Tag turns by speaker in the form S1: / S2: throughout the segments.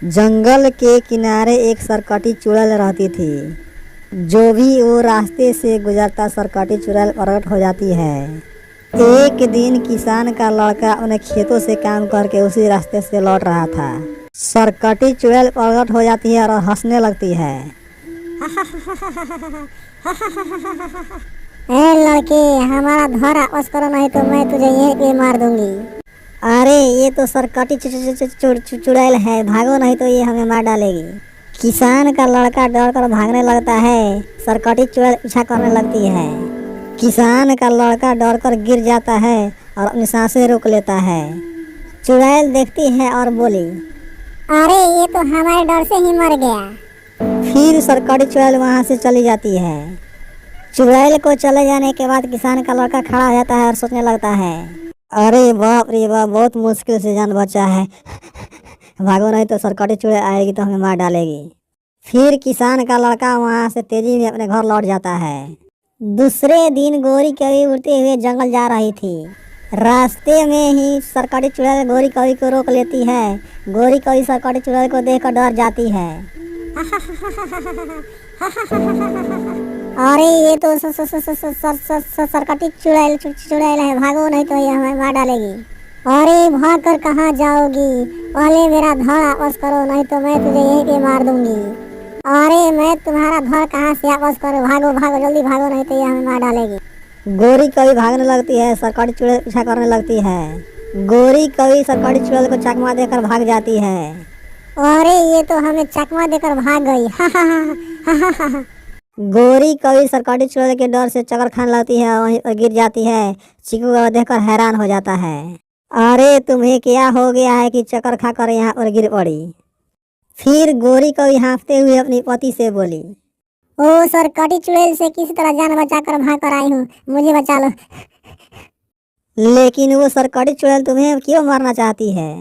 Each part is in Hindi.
S1: जंगल के किनारे एक सरकटी चुड़ैल रहती थी। जो भी वो रास्ते से गुजरता सरकटी चुड़ैल प्रकट हो जाती है। एक दिन किसान का लड़का अपने खेतों से काम करके उसी रास्ते से लौट रहा था। सरकटी चुड़ैल प्रकट हो जाती है और हंसने लगती है।
S2: ए लड़के, हमारा घर वापस करो, नहीं तो मैं तुझे यहीं पे मार दूंगी।
S1: अरे ये तो सरकटी चुड़ैल है, भागो नहीं तो ये हमें मार डालेगी। किसान का लड़का डर कर भागने लगता है। सरकटी चुड़ैल पीछा करने लगती है। किसान का लड़का डर कर गिर जाता है और अपनी सांसें रोक लेता है। चुड़ैल देखती है और बोली,
S2: अरे ये तो हमारे डर से ही मर गया।
S1: फिर सरकटी चुड़ैल वहाँ से चली जाती है। चुड़ैल को चले जाने के बाद किसान का लड़का खड़ा हो जाता है और सोचने लगता है, अरे बाप रे बाप, बहुत मुश्किल से जान बचा है। भागो नहीं तो सरकटी चुड़ैल आएगी तो हमें मार डालेगी। फिर किसान का लड़का वहाँ से तेजी में अपने घर लौट जाता है। दूसरे दिन गोरी कौवी उड़ते हुए जंगल जा रही थी। रास्ते में ही सरकटी चुड़ैल गोरी कौवी को रोक लेती है। गोरी कौवी सरकटी चुड़ैल को देखकर डर जाती है।
S2: अरे ये तो सरकटी चुड़ैल है, भागो नहीं तो ये हमें मार डालेगी। अरे भाग कर कहाँ जाओगी, पहले मेरा धड़ वापस करो, नहीं तो मैं तुझे यहीं पे मार दूंगी। अरे मैं तुम्हारा धड़ कहाँ से वापस करूँ, भागो भागो जल्दी भागो, नहीं तो ये हमें मार डालेगी।
S1: गोरी कौवी भागने लगती है, सरकटी चुड़ैल पीछा करने लगती है। गोरी कौवी सरकटी चुड़ैल को चकमा देकर भाग जाती है।
S2: अरे ये तो हमें चकमा देकर भाग गई। हा।
S1: गोरी कौवी सरकटी चुड़ैल के डर से चक्कर खाने लगती है और वहीं पर गिर जाती है। चीकू को देखकर हैरान हो जाता है। अरे तुम्हें क्या हो गया है कि चक्कर खाकर यहाँ पर गिर पड़ी। फिर गोरी कौवी हाँफते हुए अपनी पति से बोली,
S2: ओ सरकटी चुड़ैल से किसी तरह जान बचाकर भाग कर आई हूँ, मुझे बचा लो।
S1: लेकिन वो सरकटी चुड़ैल तुम्हें क्यों मारना चाहती है?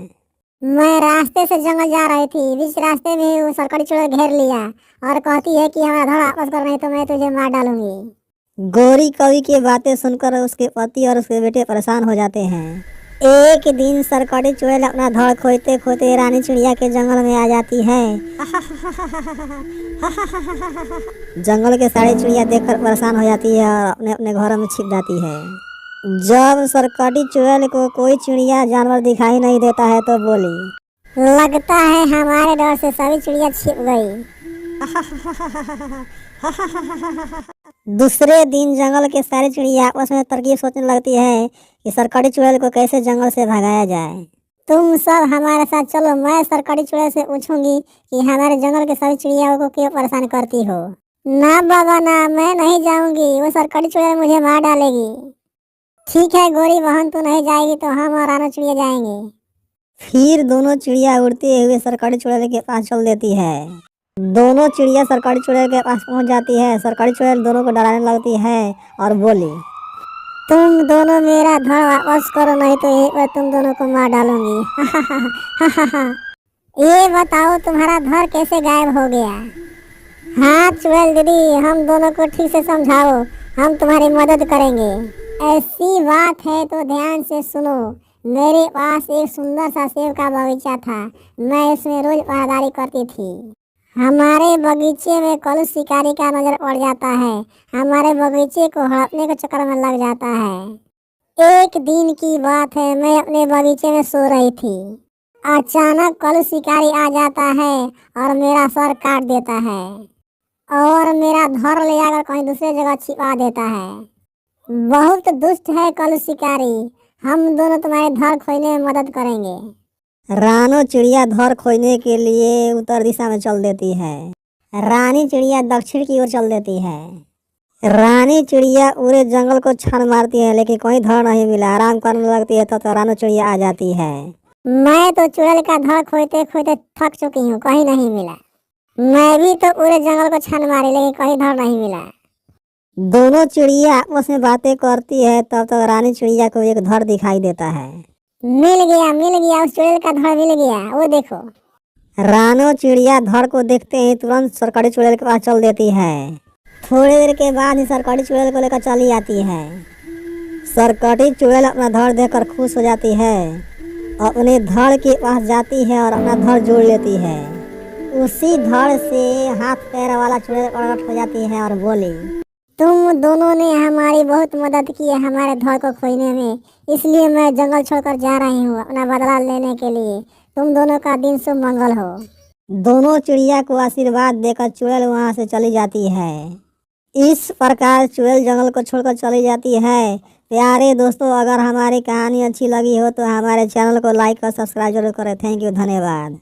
S2: मैं रास्ते से जंगल जा रही थी, बीच रास्ते में वो सरकटी चुड़ैल घेर लिया और कहती है कि हमारा धड़ वापस कर, नहीं तो मैं तुझे मार डालूंगी।
S1: गोरी कौवी की बातें सुनकर उसके पति और उसके बेटे परेशान हो जाते हैं। एक दिन सरकटी चुड़ैल अपना धड़ खोजते खोजते रानी चिड़िया के जंगल में आ जाती है। जंगल के सारी चिड़िया देखकर परेशान हो जाती है और अपने अपने घरों में छिप जाती है। जब सरकटी चुड़ैल को कोई चिड़िया जानवर दिखाई नहीं देता है तो बोली,
S2: लगता है हमारे डर से सभी चिड़िया छिप गई।
S1: दूसरे दिन जंगल के सारी चिड़िया आपस में तरकीब सोचने लगती है कि सरकटी चुड़ैल को कैसे जंगल से भगाया जाए।
S2: तुम सब हमारे साथ चलो, मैं सरकटी चुड़ैल से पूछूंगी कि हमारे जंगल के सभी चिड़ियाओं को क्यों परेशान करती हो। ना बाबा ना, मैं नहीं जाऊंगी, वो सरकटी चुड़ैल मुझे मार डालेगी। ठीक है गोरी बहन, तू नहीं जाएगी तो हम और रानो चिड़िया जाएंगे।
S1: फिर दोनों चिड़िया उड़ते हुए सरकटी चुड़ैल के पास चल देती है। दोनों चिड़िया सरकटी चुड़ैल के पास पहुंच जाती है। सरकटी चुड़ैल दोनों को डराने लगती है और बोली,
S2: तुम दोनों मेरा धड़ वापस करो, नहीं तो यहीं पर तुम दोनों को मार डालूंगी। ये बताओ तुम्हारा धड़ कैसे गायब हो गया? हाँ चुड़ैल दीदी, हम दोनों को ठीक से समझाओ, हम तुम्हारी मदद करेंगे। ऐसी बात है तो ध्यान से सुनो। मेरे पास एक सुंदर सा सेब का बगीचा था, मैं इसमें रोज पहरेदारी करती थी। हमारे बगीचे में कल शिकारी का नजर पड़ जाता है, हमारे बगीचे को हड़पने के चक्कर में लग जाता है। एक दिन की बात है, मैं अपने बगीचे में सो रही थी। अचानक कल शिकारी आ जाता है और मेरा सर काट देता है और मेरा धड़ ले जाकर कहीं दूसरी जगह छिपा देता है। बहुत दुष्ट है कल शिकारी, हम दोनों तुम्हारे धड़ खोजने में मदद करेंगे।
S1: रानो चिड़िया धड़ खोजने के लिए उत्तर दिशा में चल देती है। रानी चिड़िया दक्षिण की ओर चल देती है। रानी चिड़िया पूरे जंगल को छान मारती है लेकिन कोई धड़ नहीं मिला। आराम करने लगती है तो रानो चिड़िया आ जाती है।
S2: मैं तो चुड़ैल का धड़ खोजते खोजते थक चुकी हूँ, कहीं नहीं मिला। मैं भी तो पूरे जंगल को छान मारी लेकिन कहीं धड़ नहीं मिला।
S1: दोनों चिड़िया आपस में बातें करती है तब तक रानी चिड़िया को एक धड़ दिखाई देता है।
S2: मिल गया, उस चुड़ैल का धड़ मिल गया, वो देखो।
S1: रानो चिड़िया धड़ को देखते ही तुरंत सरकटी चुड़ैल के पास चल देती है। थोड़ी देर के बाद ही सरकटी चुड़ैल को लेकर चली आती है। सरकटी चुड़ैल अपना धड़ देखकर खुश हो जाती है अपने धड़ के पास जाती है और अपना धड़ जोड़ लेती है। उसी धड़ से हाथ पैर वाला चुड़ैल प्रकट हो जाती है और बोली,
S2: तुम दोनों ने हमारी बहुत मदद की है हमारे धड़ को खोजने में, इसलिए मैं जंगल छोड़कर जा रही हूँ अपना बदला लेने के लिए। तुम दोनों का दिन शुभ मंगल हो।
S1: दोनों चिड़िया को आशीर्वाद देकर चुड़ैल वहाँ से चली जाती है। इस प्रकार चुड़ैल जंगल को छोड़कर चली जाती है। प्यारे दोस्तों, अगर हमारी कहानी अच्छी लगी हो तो हमारे चैनल को लाइक और सब्सक्राइब जरूर करें। थैंक यू, धन्यवाद।